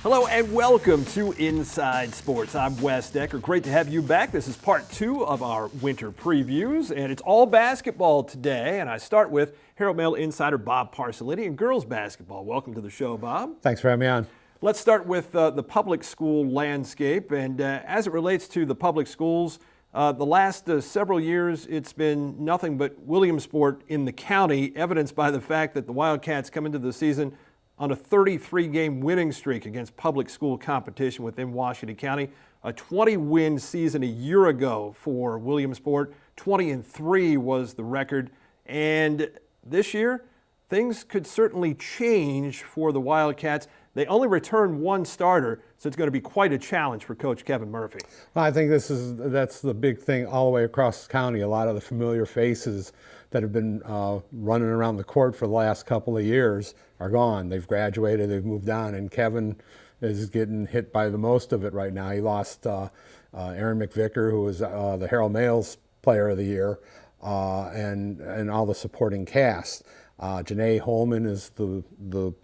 Hello and welcome to Inside Sports. I'm Wes Decker. Great to have you back. This is part 2 of our winter previews, and it's all basketball today. And I start with Herald Mail insider Bob Parsiliti and girls basketball. Welcome to the show, Bob. Thanks for having me on. Let's start with the public school landscape. And as it relates to the public schools, the last several years, it's been nothing but Williamsport in the county, evidenced by the fact that the Wildcats come into the season on a 33-game winning streak against public school competition within Washington County. A 20-win season a year ago for Williamsport. 20-3 was the record. And this year, things could certainly change for the Wildcats. They only returned one starter, so it's going to be quite a challenge for Coach Kevin Murphy. Well, I think that's the big thing all the way across the county. A lot of the familiar faces that have been running around the court for the last couple of years are gone. They've graduated, they've moved on, and Kevin is getting hit by the most of it right now. He lost Aaron McVicker, who was the Herald Mail's Player of the Year, and all the supporting cast. Janae Holman is the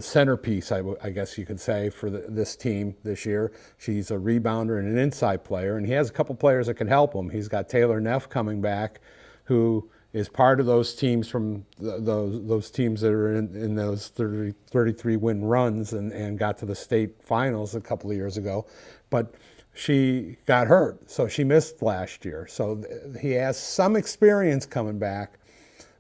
centerpiece, I guess you could say, for this team this year. She's a rebounder and an inside player, and he has a couple players that can help him. He's got Taylor Neff coming back, who is part of those teams from those teams that are in those 33 win runs and got to the state finals a couple of years ago. But she got hurt, so she missed last year. So he has some experience coming back,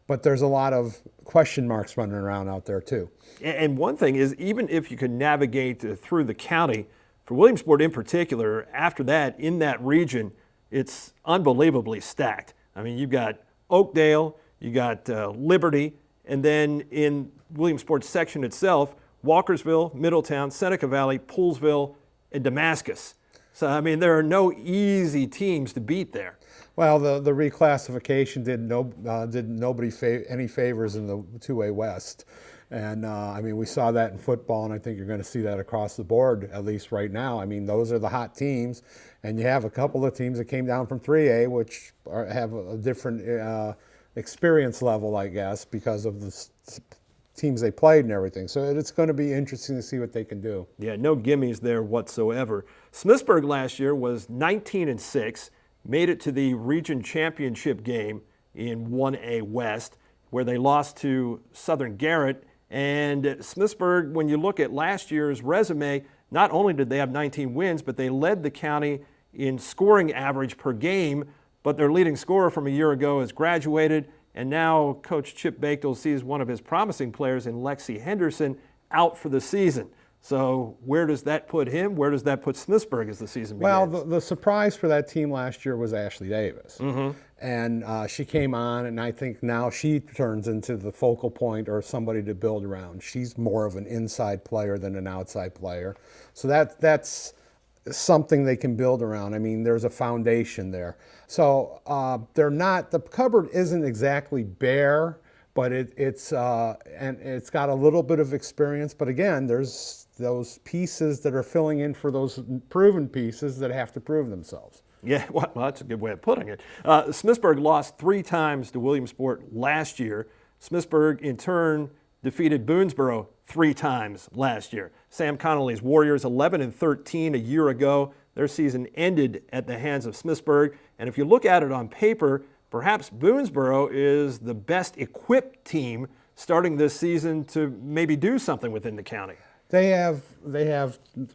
but there's a lot of question marks running around out there too. And one thing is, even if you can navigate through the county, for Williamsport in particular, after that, in that region, it's unbelievably stacked. I mean, you've got Oakdale, you got Liberty, and then in Williamsport's section itself, Walkersville, Middletown, Seneca Valley, Poolesville, and Damascus. So, I mean, there are no easy teams to beat there. Well, the reclassification did nobody any favors in the 2A West. And, I mean, we saw that in football, and I think you're going to see that across the board, at least right now. I mean, those are the hot teams. And you have a couple of teams that came down from 3A, which have a different experience level, I guess, because of the teams they played and everything. So it's going to be interesting to see what they can do. Yeah, no gimmies there whatsoever. Smithsburg last year was 19-6, made it to the region championship game in 1A West, where they lost to Southern Garrett. And Smithsburg, when you look at last year's resume, not only did they have 19 wins, but they led the county in scoring average per game, but their leading scorer from a year ago has graduated, and now Coach Chip Bakedale sees one of his promising players in Lexi Henderson out for the season. So where does that put him? Where does that put Smithsburg as the season begins? Well, the surprise for that team last year was Ashley Davis. Mm-hmm. And she came on, and I think now she turns into the focal point or somebody to build around. She's more of an inside player than an outside player. So that's something they can build around. I mean, there's a foundation there. So the cupboard isn't exactly bare, but it's got a little bit of experience. But again, there's those pieces that are filling in for those proven pieces that have to prove themselves. Yeah, well, that's a good way of putting it. Smithsburg lost 3 times to Williamsport last year. Smithsburg, in turn, defeated Boonesboro 3 times last year. Sam Connolly's Warriors, 11-13 a year ago. Their season ended at the hands of Smithsburg. And if you look at it on paper, perhaps Boonesboro is the best equipped team starting this season to maybe do something within the county. They have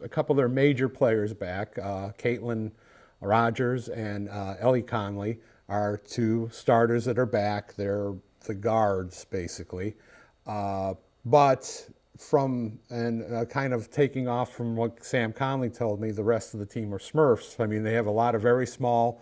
a couple of their major players back. Caitlin Rogers and Ellie Conley are 2 starters that are back. They're the guards, basically. But kind of taking off from what Sam Conley told me, the rest of the team are Smurfs. I mean, they have a lot of very small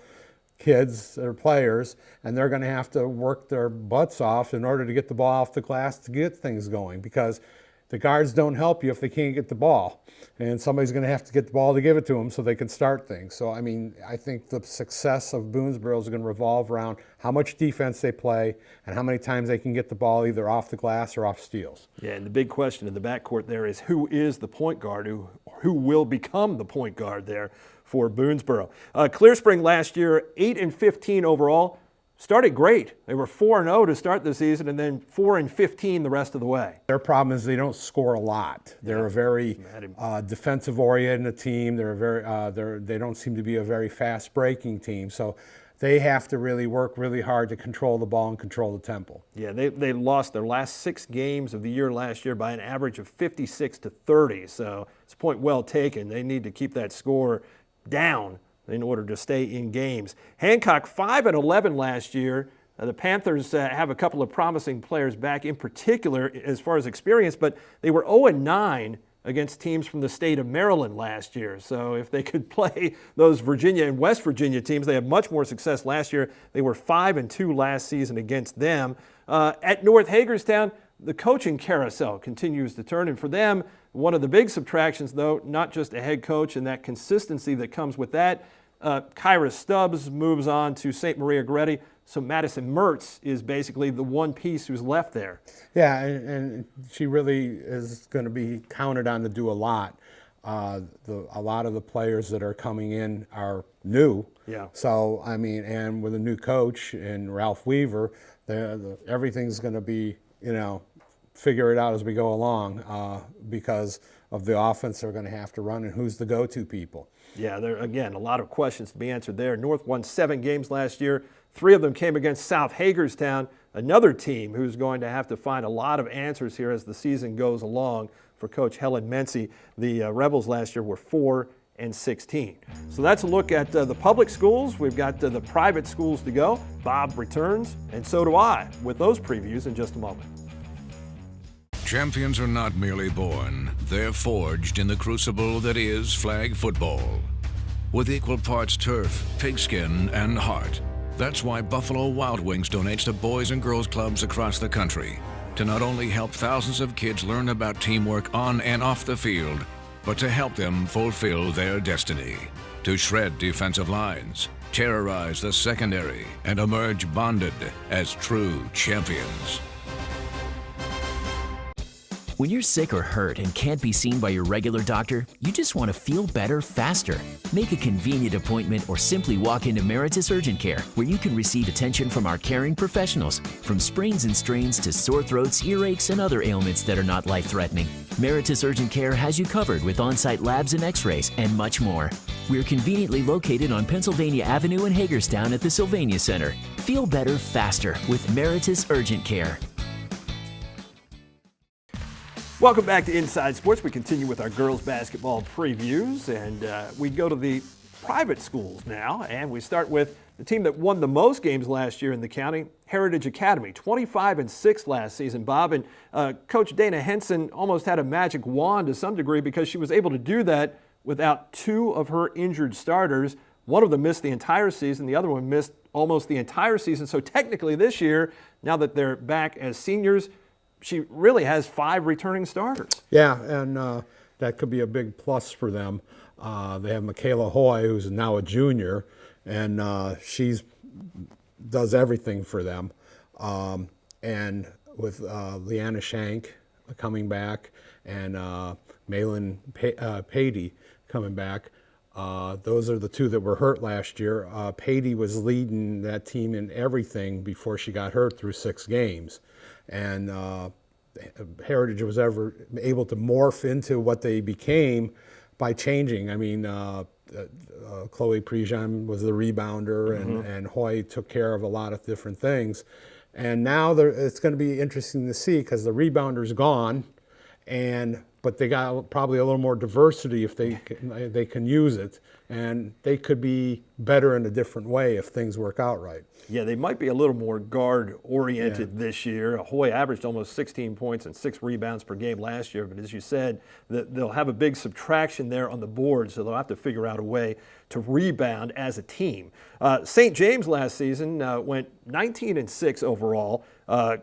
kids or players, and they're going to have to work their butts off in order to get the ball off the glass to get things going, because the guards don't help you if they can't get the ball. And somebody's going to have to get the ball to give it to them so they can start things. So, I mean, I think the success of Boonesboro is going to revolve around how much defense they play and how many times they can get the ball either off the glass or off steals. Yeah, and the big question in the backcourt there is who is the point guard, who will become the point guard there for Boonesboro. Clear Spring last year, 8-15 overall. started great. They were 4-0 to start the season, and then 4-15 the rest of the way. Their problem is they don't score a lot. They're a very defensive-oriented team. They don't seem to be a very fast-breaking team. So they have to really work really hard to control the ball and control the tempo. Yeah, they lost their last 6 games of the year last year by an average of 56-30. So it's a point well taken. They need to keep that score down in order to stay in games. Hancock 5-11 last year. The Panthers have a couple of promising players back, in particular as far as experience, but they were 0-9 against teams from the state of Maryland last year. So if they could play those Virginia and West Virginia teams, they had much more success last year. They were 5-2 last season against them. At North Hagerstown, the coaching carousel continues to turn, and for them, one of the big subtractions, though, not just a head coach and that consistency that comes with that. Kyra Stubbs moves on to St. Maria Goretti, so Madison Mertz is basically the one piece who's left there. Yeah, and she really is going to be counted on to do a lot. A lot of the players that are coming in are new. Yeah. So, I mean, and with a new coach and Ralph Weaver, everything's going to be, figure it out as we go along because of the offense they're going to have to run and who's the go-to people. Yeah, there again, a lot of questions to be answered there. North won 7 games last year. 3 of them came against South Hagerstown, another team who's going to have to find a lot of answers here as the season goes along for Coach Helen Mency. The Rebels last year were 4-16. So that's a look at the public schools. We've got the private schools to go. Bob returns, and so do I, with those previews in just a moment. Champions are not merely born, they're forged in the crucible that is flag football. With equal parts turf, pigskin, and heart. That's why Buffalo Wild Wings donates to boys and girls clubs across the country to not only help thousands of kids learn about teamwork on and off the field, but to help them fulfill their destiny. To shred defensive lines, terrorize the secondary, and emerge bonded as true champions. When you're sick or hurt and can't be seen by your regular doctor, you just want to feel better faster. Make a convenient appointment or simply walk into Meritus Urgent Care, where you can receive attention from our caring professionals, from sprains and strains to sore throats, earaches, and other ailments that are not life-threatening. Meritus Urgent Care has you covered with on-site labs and x-rays and much more. We're conveniently located on Pennsylvania Avenue in Hagerstown at the Sylvania Center. Feel better faster with Meritus Urgent Care. Welcome back to Inside Sports. We continue with our girls basketball previews, and we go to the private schools now, and we start with the team that won the most games last year in the county, Heritage Academy, 25-6 last season, Bob. And Coach Dana Henson almost had a magic wand to some degree because she was able to do that without 2 of her injured starters. One of them missed the entire season. The other one missed almost the entire season. So technically this year, now that they're back as seniors, she really has 5 returning starters. Yeah, and that could be a big plus for them. They have Michaela Hoy, who's now a junior, and she's does everything for them. And with Leanna Shank coming back and Malin Patey coming back, those are the 2 that were hurt last year. Patey was leading that team in everything before she got hurt through 6 games. And Heritage was ever able to morph into what they became by changing. I mean, Chloe Prejean was the rebounder, and Hoy took care of a lot of different things. And now it's going to be interesting to see because the rebounder gone, but they got probably a little more diversity if they can use it, and they could be better in a different way if things work out right. Yeah, they might be a little more guard-oriented this year. Hoy averaged almost 16 points and 6 rebounds per game last year, but as you said, they'll have a big subtraction there on the board, so they'll have to figure out a way to rebound as a team. St. James last season went 19-6 overall,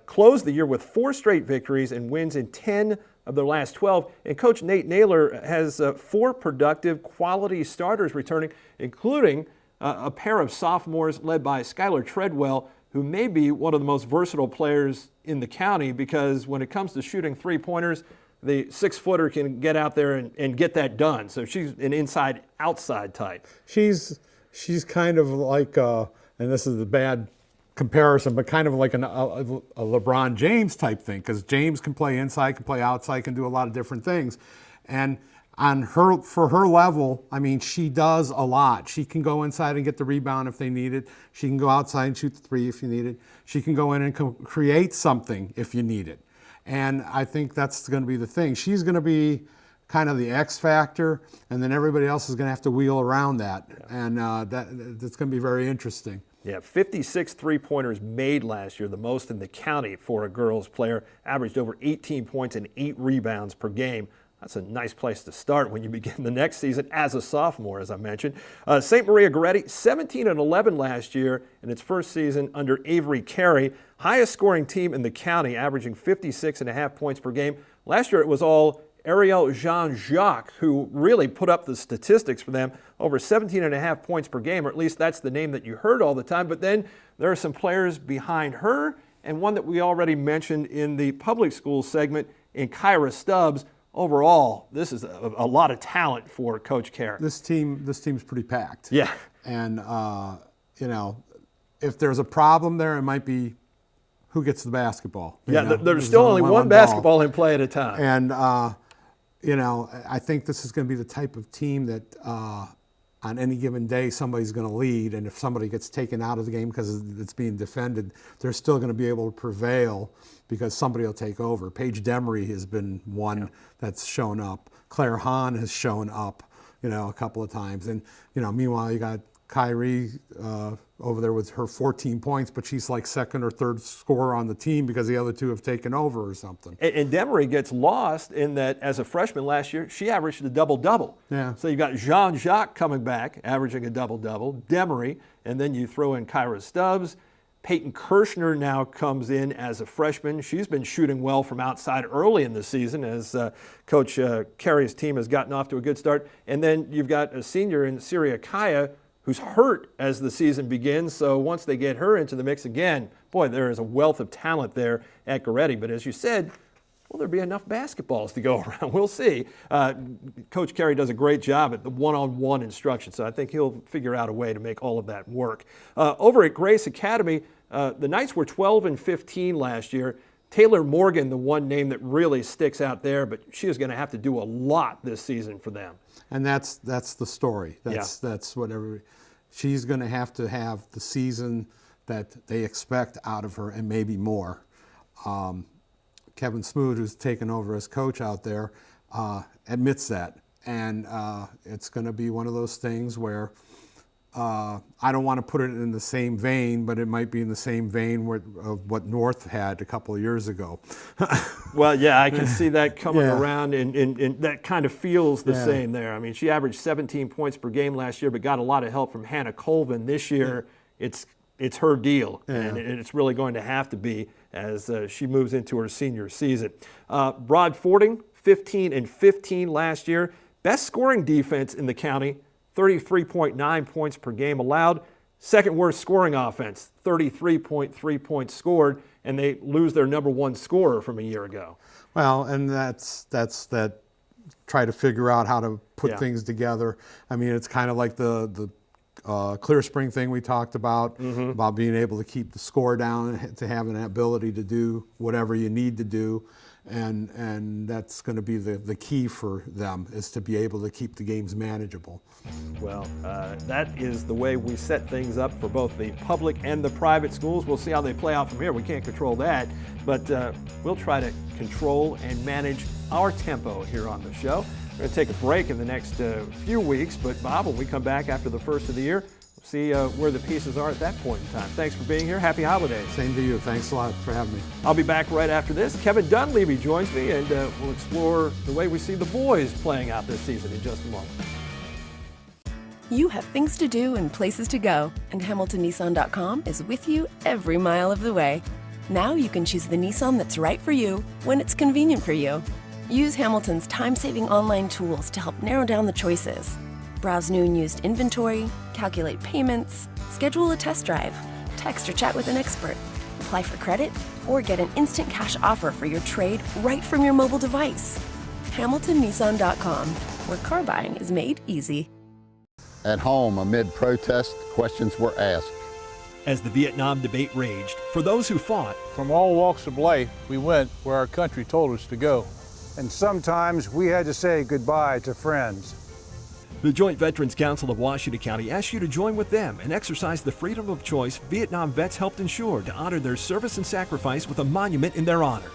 closed the year with 4 straight victories and wins in 10 of their last 12. And Coach Nate Naylor has 4 productive quality starters returning, including a pair of sophomores led by Skylar Treadwell, who may be one of the most versatile players in the county because when it comes to shooting 3-pointers, the 6-footer can get out there and get that done. So she's an inside-outside type. She's kind of like, and this is the bad comparison, but kind of like a LeBron James type thing, because James can play inside, can play outside, can do a lot of different things. And for her level, I mean, she does a lot. She can go inside and get the rebound if they need it. She can go outside and shoot the three if you need it. She can go in and create something if you need it. And I think that's going to be the thing. She's going to be kind of the X factor, and then everybody else is going to have to wheel around that. Yeah. And that's going to be very interesting. Yeah, 56 three-pointers made last year, the most in the county for a girls player. Averaged over 18 points and 8 rebounds per game. That's a nice place to start when you begin the next season as a sophomore, as I mentioned. St. Maria Goretti, 17-11 last year in its first season under Avery Carey. Highest scoring team in the county, averaging 56.5 points per game. Last year it was all Ariel Jean-Jacques, who really put up the statistics for them, over 17.5 points per game, or at least that's the name that you heard all the time. But then there are some players behind her, and one that we already mentioned in the public schools segment in Kyra Stubbs. Overall, this is a lot of talent for Coach Carey. This team's pretty packed. Yeah. And, you know, if there's a problem there, it might be who gets the basketball. Yeah, there's still only one basketball in play at a time. And, you know, I think this is going to be the type of team that on any given day somebody's going to lead, and if somebody gets taken out of the game because it's being defended, they're still going to be able to prevail because somebody will take over. Paige Demery has been one that's shown up. Claire Hahn has shown up, you know, a couple of times. And, you know, meanwhile, you got Kyrie over there with her 14 points, but she's like second or third scorer on the team because the other two have taken over or something. And Demery gets lost in that as a freshman last year, she averaged a double-double. Yeah. So you've got Jean-Jacques coming back, averaging a double-double, Demery, and then you throw in Kyra Stubbs. Peyton Kirshner now comes in as a freshman. She's been shooting well from outside early in the season as Coach Carey's team has gotten off to a good start. And then you've got a senior in Syria Kaya who's hurt as the season begins. So once they get her into the mix again, boy, there is a wealth of talent there at Goretti. But as you said, will there be enough basketballs to go around? We'll see. Coach Carey does a great job at the one-on-one instruction, so I think he'll figure out a way to make all of that work. Over at Grace Academy, the Knights were 12-15 last year. Taylor Morgan, the one name that really sticks out there, but she is going to have to do a lot this season for them. And that's the story. That's what she's going to have the season that they expect out of her and maybe more. Kevin Smoot, who's taken over as coach out there, admits that. And it's going to be one of those things where I don't want to put it in the same vein, but it might be in the same vein of what North had a couple of years ago. Well, yeah, I can see that coming around, and that kind of feels the same there. I mean, she averaged 17 points per game last year, but got a lot of help from Hannah Colvin. This year, it's her deal, and it's really going to have to be as she moves into her senior season. Broad Fording, 15-15 last year. Best scoring defense in the county, 33.9 points per game allowed. Second worst scoring offense, 33.3 points scored, and they lose their number one scorer from a year ago. Well, and that's that try to figure out how to put things together. I mean, it's kind of like the Clear Spring thing we talked about being able to keep the score down, to have an ability to do whatever you need to do. And that's going to be the key for them, is to be able to keep the games manageable. Well, that is the way we set things up for both the public and the private schools. We'll see how they play out from here. We can't control that, but we'll try to control and manage our tempo here on the show. We're going to take a break in the next few weeks, but Bob, when we come back after the first of the year, we'll see where the pieces are at that point in time. Thanks for being here. Happy holidays. Same to you. Thanks a lot for having me. I'll be back right after this. Kevin Dunleavy joins me, and we'll explore the way we see the boys playing out this season in just a moment. You have things to do and places to go, and HamiltonNissan.com is with you every mile of the way. Now you can choose the Nissan that's right for you when it's convenient for you. Use Hamilton's time-saving online tools to help narrow down the choices. Browse new and used inventory, calculate payments, schedule a test drive, text or chat with an expert, apply for credit, or get an instant cash offer for your trade right from your mobile device. HamiltonNissan.com, where car buying is made easy. At home, amid protest, questions were asked. as the Vietnam debate raged. For those who fought, From all walks of life, we went where our country told us to go. And sometimes we had to say goodbye to friends. the Joint Veterans Council of Washington County asks you to join with them and exercise the freedom of choice Vietnam vets helped ensure to honor their service and sacrifice with a monument in their honor.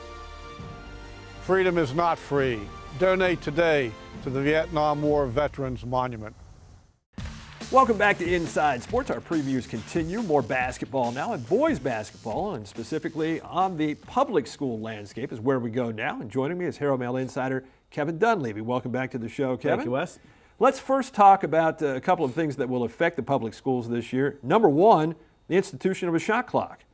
Freedom is not free. Donate today to the Vietnam War Veterans Monument. Welcome back to Inside Sports. Our previews continue. More basketball now, and boys basketball, and specifically on the public school landscape is where we go now. And joining me is Herald Mail insider Kevin Dunleavy. Welcome back to the show, Kevin. Thank you, Wes. Let's first talk about a couple of things that will affect the public schools this year. Number one, the institution of a shot clock.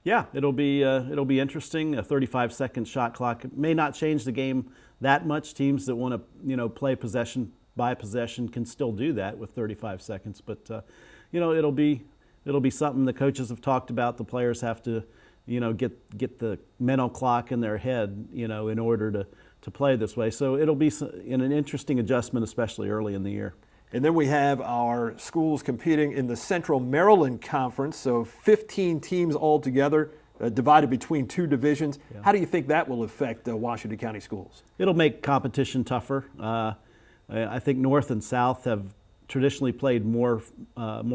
Yeah, it'll be interesting. A 35-second shot clock. It may not change the game that much. Teams that want to play possession by possession can still do that with 35 seconds. But it'll be something the coaches have talked about. The players have to get the mental clock in their head in order to play this way. So it'll be an interesting adjustment, especially early in the year. And then we have our schools competing in the Central Maryland Conference, so 15 teams altogether, divided between two divisions. Yeah. How do you think that will affect Washington County schools? It'll make competition tougher. I think North and South have traditionally played more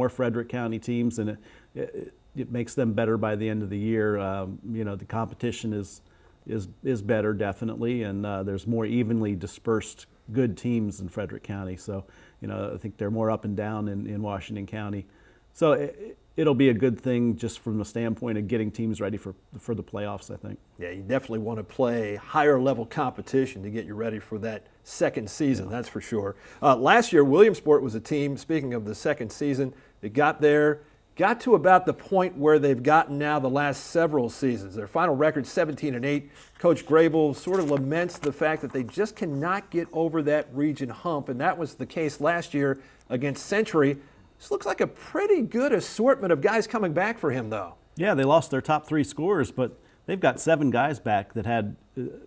Frederick County teams, and it makes them better by the end of the year. The competition is better, definitely, and there's more evenly dispersed good teams in Frederick County. So, I think they're more up and down in Washington County. So it'll be a good thing just from the standpoint of getting teams ready for the playoffs, I think. Yeah, you definitely want to play higher level competition to get you ready for that second season, that's for sure. Last year, Williamsport was a team, speaking of the second season, that got to about the point where they've gotten now the last several seasons. Their final record, 17-8. Coach Grable sort of laments the fact that they just cannot get over that region hump, and that was the case last year against Century. This looks like a pretty good assortment of guys coming back for him, though. Yeah, they lost their top three scorers, but they've got 7 guys back that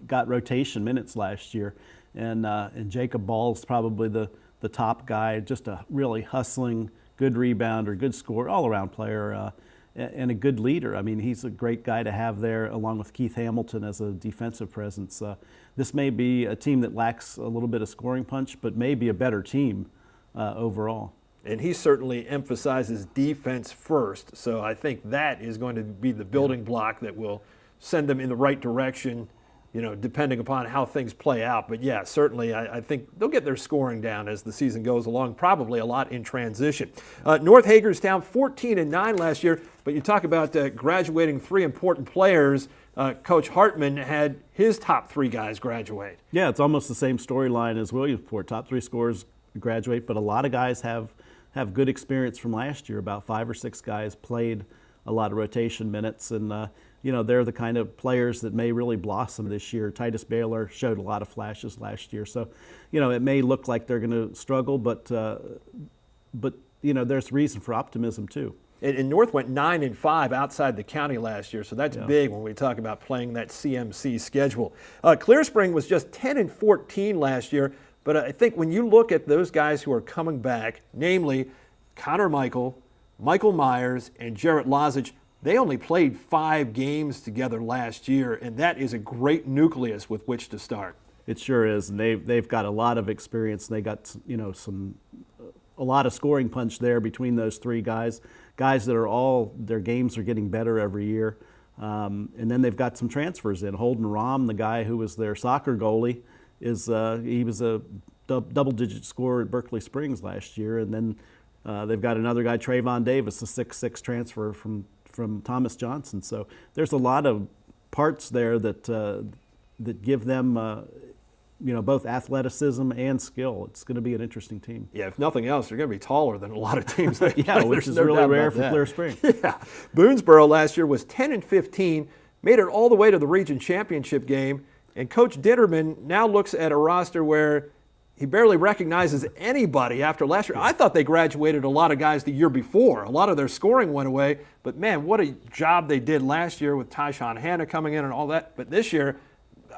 got rotation minutes last year. And Jacob Ball's probably the top guy, just a really hustling, good rebounder, good scorer, all-around player, and a good leader. I mean, he's a great guy to have there, along with Keith Hamilton as a defensive presence. This may be a team that lacks a little bit of scoring punch, but may be a better team overall. And he certainly emphasizes defense first, so I think that is going to be the building block that will send them in the right direction, depending upon how things play out. But yeah, certainly I think they'll get their scoring down as the season goes along, probably a lot in transition. North Hagerstown, 14-9 last year, but you talk about graduating 3 important players. Coach Hartman had his top 3 guys graduate. Yeah, it's almost the same storyline as Williamsport. Top 3 scorers graduate, but a lot of guys have good experience from last year. About 5 or 6 guys played a lot of rotation minutes, and they're the kind of players that may really blossom this year. Titus Baylor showed a lot of flashes last year, so it may look like they're going to struggle, but there's reason for optimism too. And North went 9-5 outside the county last year, so that's big when we talk about playing that CMC schedule. Clear Spring was just 10-14 last year. But I think when you look at those guys who are coming back, namely Connor Michael, Michael Myers, and Jarrett Lozich, they only played 5 games together last year, and that is a great nucleus with which to start. It sure is, and they've got a lot of experience. They got a lot of scoring punch there between those 3 guys that are their games are getting better every year. And then they've got some transfers in. Holden Rahm, the guy who was their soccer goalie, he was a double-digit scorer at Berkeley Springs last year, and then they've got another guy, Trayvon Davis, a 6'6" transfer from Thomas Johnson. So there's a lot of parts there that give them both athleticism and skill. It's going to be an interesting team. Yeah, if nothing else, they're going to be taller than a lot of teams. Yeah, which is really rare for Clear Spring. Yeah, Boonesboro last year was 10-15, made it all the way to the region championship game. And Coach Ditterman now looks at a roster where he barely recognizes anybody after last year. I thought they graduated a lot of guys the year before. A lot of their scoring went away. But, man, what a job they did last year with Tyshawn Hanna coming in and all that. But this year,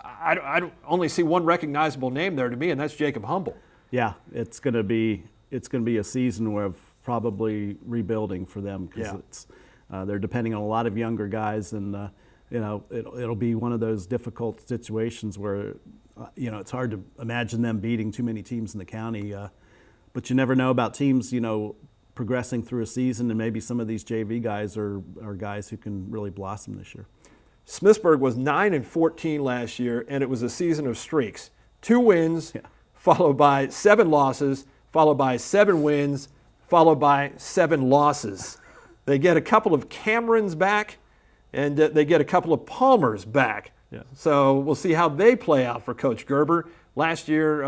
I only see one recognizable name there to me, and that's Jacob Humble. Yeah, it's going to be a season of probably rebuilding for them because They're depending on a lot of younger guys, and it'll be one of those difficult situations where it's hard to imagine them beating too many teams in the county. But you never know about teams, progressing through a season, and maybe some of these JV guys are guys who can really blossom this year. Smithsburg was 9-14 last year, and it was a season of streaks. 2 wins, followed by 7 losses, followed by 7 wins, followed by 7 losses. They get a couple of Camerons back, and they get a couple of Palmers back. Yeah. So we'll see how they play out for Coach Gerber. Last year,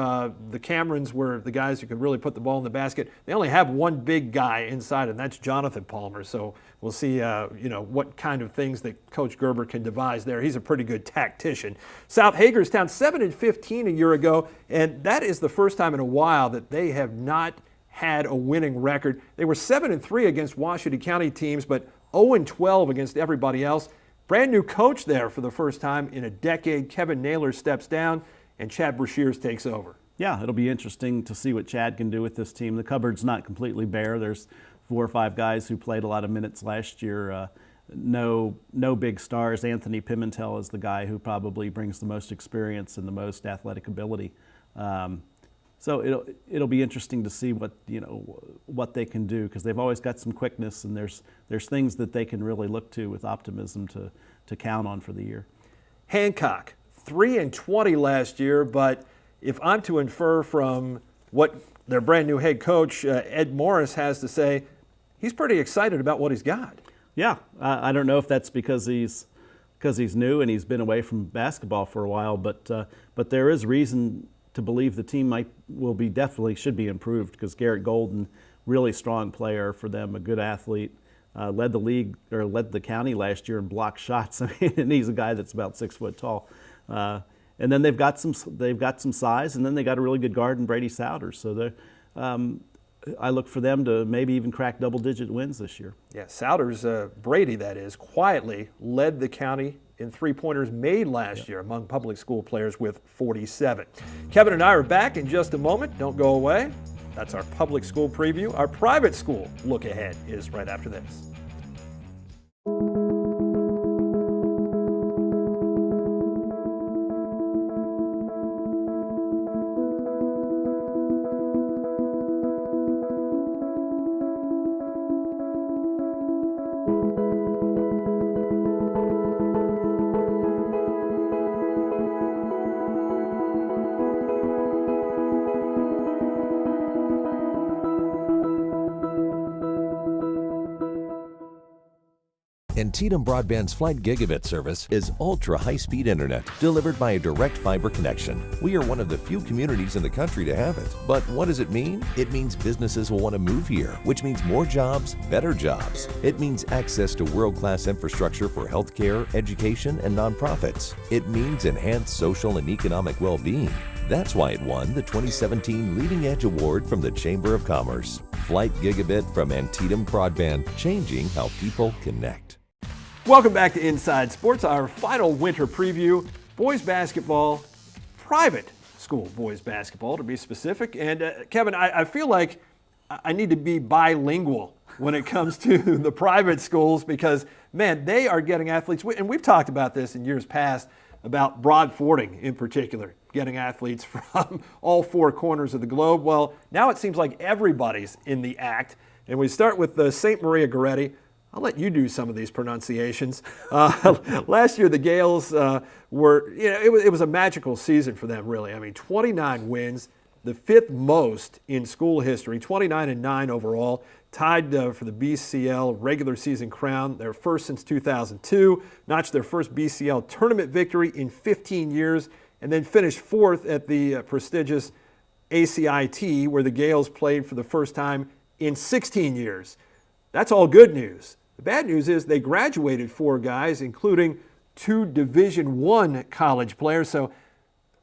the Camerons were the guys who could really put the ball in the basket. They only have one big guy inside, and that's Jonathan Palmer. So we'll see, what kind of things that Coach Gerber can devise there. He's a pretty good tactician. South Hagerstown 7-15 a year ago, and that is the first time in a while that they have not had a winning record. They were 7-3 against Washington County teams, but 0-12 against everybody else. Brand new coach there for the first time in a decade. Kevin Naylor steps down, and Chad Brashears takes over. Yeah, it'll be interesting to see what Chad can do with this team. The cupboard's not completely bare. There's 4 or 5 guys who played a lot of minutes last year. No big stars. Anthony Pimentel is the guy who probably brings the most experience and the most athletic ability. So it'll be interesting to see what they can do, because they've always got some quickness, and there's things that they can really look to with optimism to count on for the year. Hancock 3-20 last year, but if I'm to infer from what their brand new head coach Ed Morris has to say, he's pretty excited about what he's got. Yeah, I don't know if that's because he's new and he's been away from basketball for a while, but there is reason to believe the team definitely should be improved, because Garrett Golden, really strong player for them, a good athlete, led the county last year in block shots. And he's a guy that's about 6 foot tall. And then they've got some size, and then they got a really good guard in Brady Souders. So I look for them to maybe even crack double-digit wins this year. Yeah, Souders, Brady that is, quietly led the county in three-pointers made last year among public school players with 47. Kevin and I are back in just a moment. Don't go away. That's our public school preview. Our private school look ahead is right after this. Antietam Broadband's Flight Gigabit service is ultra high-speed internet delivered by a direct fiber connection. We are one of the few communities in the country to have it. But what does it mean? It means businesses will want to move here, which means more jobs, better jobs. It means access to world-class infrastructure for healthcare, education, and nonprofits. It means enhanced social and economic well-being. That's why it won the 2017 Leading Edge Award from the Chamber of Commerce. Flight Gigabit from Antietam Broadband, changing how people connect. Welcome back to Inside Sports, our final winter preview. Boys basketball, private school boys basketball to be specific. And Kevin, I feel like I need to be bilingual when it comes to the private schools, because, man, they are getting athletes. And we've talked about this in years past, about Broad Fording in particular, getting athletes from all 4 corners of the globe. Well, now it seems like everybody's in the act. And we start with St. Maria Goretti. I'll let you do some of these pronunciations. Last year, the Gales it was a magical season for them, really. I mean, 29 wins, the 5th most in school history, 29-9 overall, tied for the BCL regular season crown, their first since 2002, notched their first BCL tournament victory in 15 years, and then finished 4th at the prestigious ACIT, where the Gales played for the first time in 16 years. That's all good news. The bad news is they graduated 4 guys, including 2 Division I college players. So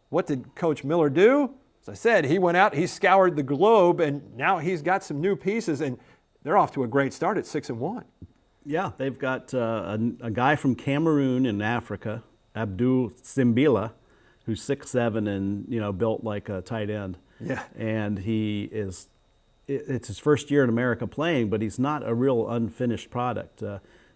what did Coach Miller do? As I said, he went out, he scoured the globe, and now he's got some new pieces, and they're off to a great start at 6-1. Yeah, they've got a guy from Cameroon in Africa, Abdul Simbila, who's 6'7" and built like a tight end. Yeah. And it's his first year in America playing, but he's not a real unfinished product.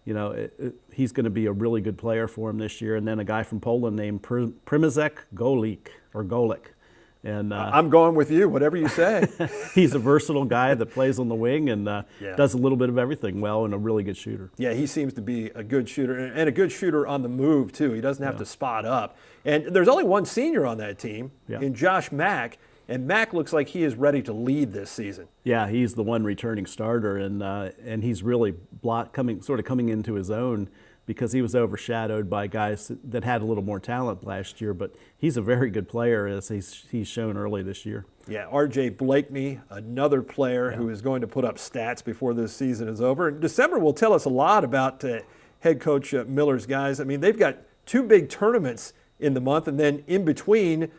he's going to be a really good player for him this year. And then a guy from Poland named Primožek Golik. And I'm going with you, whatever you say. He's a versatile guy that plays on the wing and does a little bit of everything well, and a really good shooter. Yeah, he seems to be a good shooter, and a good shooter on the move, too. He doesn't have to spot up. And there's only one senior on that team, in Josh Mack, and Mack looks like he is ready to lead this season. Yeah, he's the one returning starter, and he's really coming into his own, because he was overshadowed by guys that had a little more talent last year. But he's a very good player, as he's shown early this year. Yeah, R.J. Blakeney, another player who is going to put up stats before this season is over. And December will tell us a lot about head coach Miller's guys. I mean, they've got 2 big tournaments in the month, and then in between,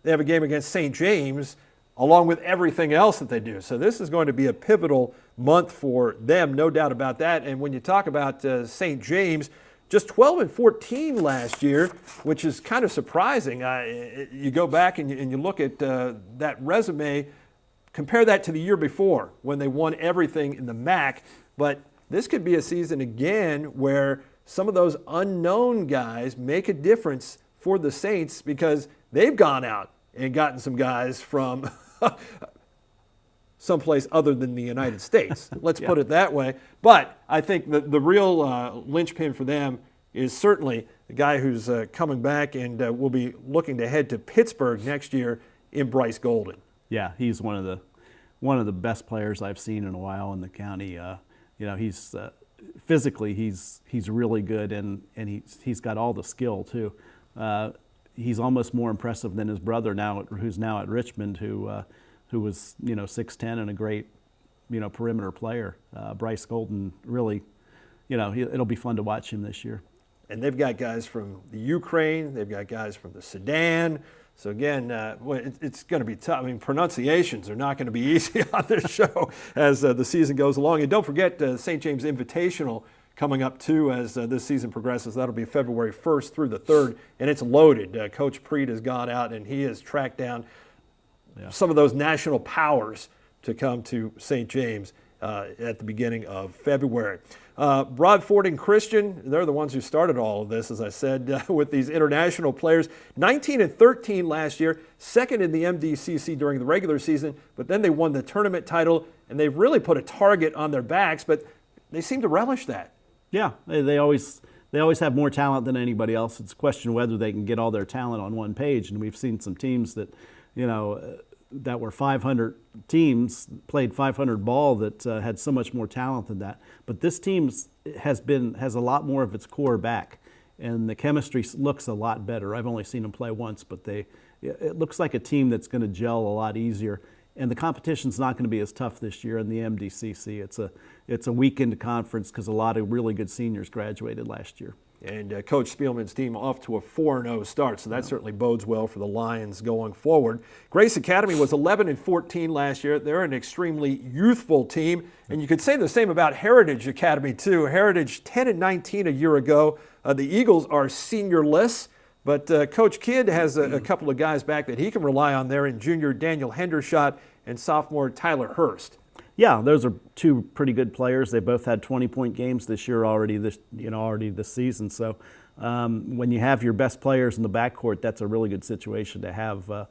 they have a game against St. James, along with everything else that they do. So this is going to be a pivotal month for them, no doubt about that. And when you talk about St. James, just 12-14 last year, which is kind of surprising. You go back and you look at that resume, compare that to the year before when they won everything in the MAC. But this could be a season again where some of those unknown guys make a difference for the Saints, because they've gone out and gotten some guys from someplace other than the United States. Let's put it that way. But I think the real linchpin for them is certainly the guy who's coming back and will be looking to head to Pittsburgh next year in Bryce Golden. Yeah, he's one of the best players I've seen in a while in the county. He's physically he's really good, and he's got all the skill too. He's almost more impressive than his brother who's now at Richmond, who was 6'10" and a great perimeter player. Bryce Golden, really, it'll be fun to watch him this year. And they've got guys from the Ukraine, they've got guys from the Sudan. So again, it's going to be tough. I mean, pronunciations are not going to be easy on this show as the season goes along. And don't forget St. James Invitational coming up too as this season progresses. That'll be February 1st through the 3rd, and it's loaded. Coach Preet has gone out and he has tracked down some of those national powers to come to St. James at the beginning of February. Broad Fording Christian, they're the ones who started all of this, as I said, with these international players. 19-13 last year, second in the MDCC during the regular season, but then they won the tournament title, and they've really put a target on their backs, but they seem to relish that. Yeah, they always have more talent than anybody else. It's a question whether they can get all their talent on one page, and we've seen some teams that, that were 500 teams, played 500 ball that had so much more talent than that. But this team has a lot more of its core back, and the chemistry looks a lot better. I've only seen them play once, but it looks like a team that's going to gel a lot easier. And the competition's not going to be as tough this year in the MDCC. It's a weekend conference because a lot of really good seniors graduated last year. And Coach Spielman's team off to a 4-0 start, so that certainly bodes well for the Lions going forward. Grace Academy was 11-14 last year. They're an extremely youthful team, and you could say the same about Heritage Academy too. Heritage 10-19 a year ago. The Eagles are seniorless, but Coach Kidd has a couple of guys back that he can rely on there in junior Daniel Hendershot and sophomore Tyler Hurst. Yeah, those are 2 pretty good players. They both had 20-point games this year already this season. So when you have your best players in the backcourt, that's a really good situation to have,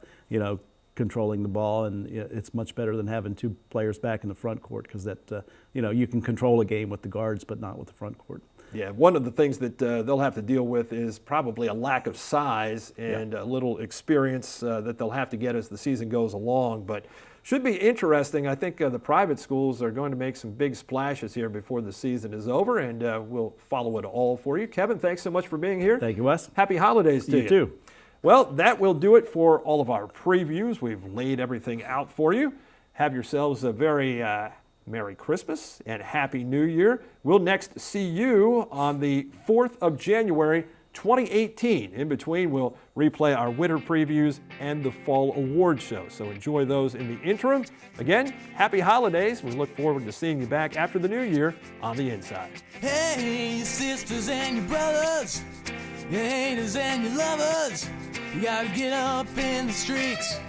controlling the ball, and it's much better than having 2 players back in the front court, because that you can control a game with the guards, but not with the front court. Yeah, one of the things that they'll have to deal with is probably a lack of size and a little experience that they'll have to get as the season goes along. But should be interesting. I think the private schools are going to make some big splashes here before the season is over, and we'll follow it all for you. Kevin, thanks so much for being here. Thank you, Wes. Happy holidays to you. You too. Well, that will do it for all of our previews. We've laid everything out for you. Have yourselves a very Merry Christmas and Happy New Year. We'll next see you on the 4th of January, 2018. In between, we'll replay our winter previews and the fall award show. So enjoy those in the interim. Again, happy holidays. We look forward to seeing you back after the new year on The Inside. Hey, your sisters and your brothers, your haters and your lovers, you gotta get up in the streets.